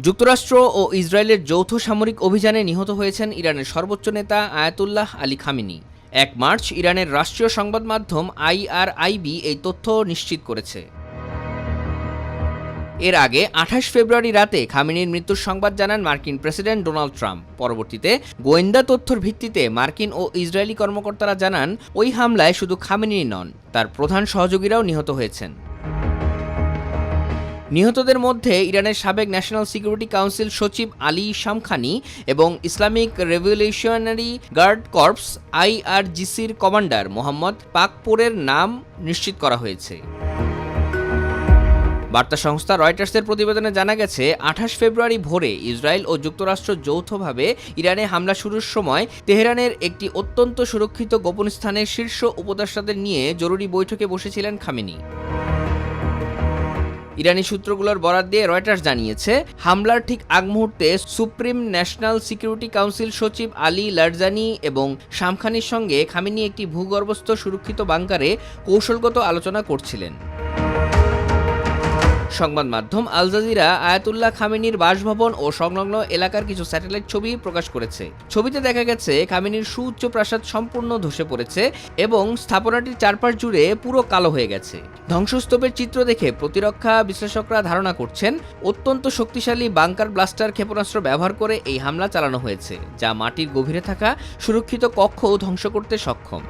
যুক্তরাষ্ট্র ও ইসরায়েলের যৌথ সামরিক অভিযানে নিহত হয়েছেন ইরানের সর্বোচ্চ নেতা আয়াতুল্লাহ আলী খামেনি। ১ মার্চ ইরানের রাষ্ট্রীয় সংবাদ মাধ্যম IRIB এই তথ্য নিশ্চিত করেছে। এর আগে ২৮ ফেব্রুয়ারি রাতে খামেনির মৃত্যুর সংবাদ জানান মার্কিন প্রেসিডেন্ট ডোনাল্ড ট্রাম্প। পরবর্তীতে গোয়েন্দা তথ্যের ভিত্তিতে মার্কিন ও ইসরায়েলি কর্মকর্তারা জানান, ওই হামলায় শুধু খামেনি নন, তার প্রধান সহযোগীরাও নিহত হয়েছেন। নিহতদের মধ্যে ইরানের সাবেক ন্যাশনাল সিকিউরিটি কাউন্সিল সচিব আলী শামখানি এবং ইসলামিক রেভলিউশনারি গার্ড কর্পস IRGCর কমান্ডার মোহাম্মদ পাকপোরের নাম নিশ্চিত করা হয়েছে। বার্তা সংস্থা রয়টার্সের প্রতিবেদনে জানা গেছে, ২৮ ফেব্রুয়ারি ভোরে ইসরায়েল ও যুক্তরাষ্ট্র যৌথভাবে ইরানে হামলা শুরুর সময় তেহরানের একটি অত্যন্ত সুরক্ষিত গোপন স্থানে শীর্ষ উপদেষ্টাদের নিয়ে জরুরি বৈঠকে বসেছিলেন খামেনি। ইরানি সূত্রগুলোর বরাত দিয়ে রয়টার্স জানিয়েছে, হামলার ঠিক আগ মুহূর্তে সুপ্রিম ন্যাশনাল সিকিউরিটি কাউন্সিল সচিব আলী লারজানি এবং শামখানির সঙ্গে খামেনি একটি ভূগর্ভস্থ সুরক্ষিত বাংকারে কৌশলগত আলোচনা করছিলেন। সংবাদ মাধ্যম আল জাজিরা আয়াতুল্লাহ খামেনির বাসভবন ও সংলগ্ন এলাকার কিছু স্যাটেলাইট ছবি প্রকাশ করেছে। ছবিতে দেখা গেছে খামেনির সুউচ্চ প্রাসাদ সম্পূর্ণ ধসে পড়েছে এবং স্থাপনাটির চারপাশ জুড়ে পুরো কালো হয়ে গেছে। ধ্বংসস্তূপের চিত্র দেখে প্রতিরক্ষা বিশ্লেষকরা ধারণা করছেন, অত্যন্ত শক্তিশালী বাংকার ব্লাস্টার ক্ষেপণাস্ত্র ব্যবহার করে এই হামলা চালানো হয়েছে, যা মাটির গভীরে থাকা সুরক্ষিত কক্ষও ধ্বংস করতে সক্ষম।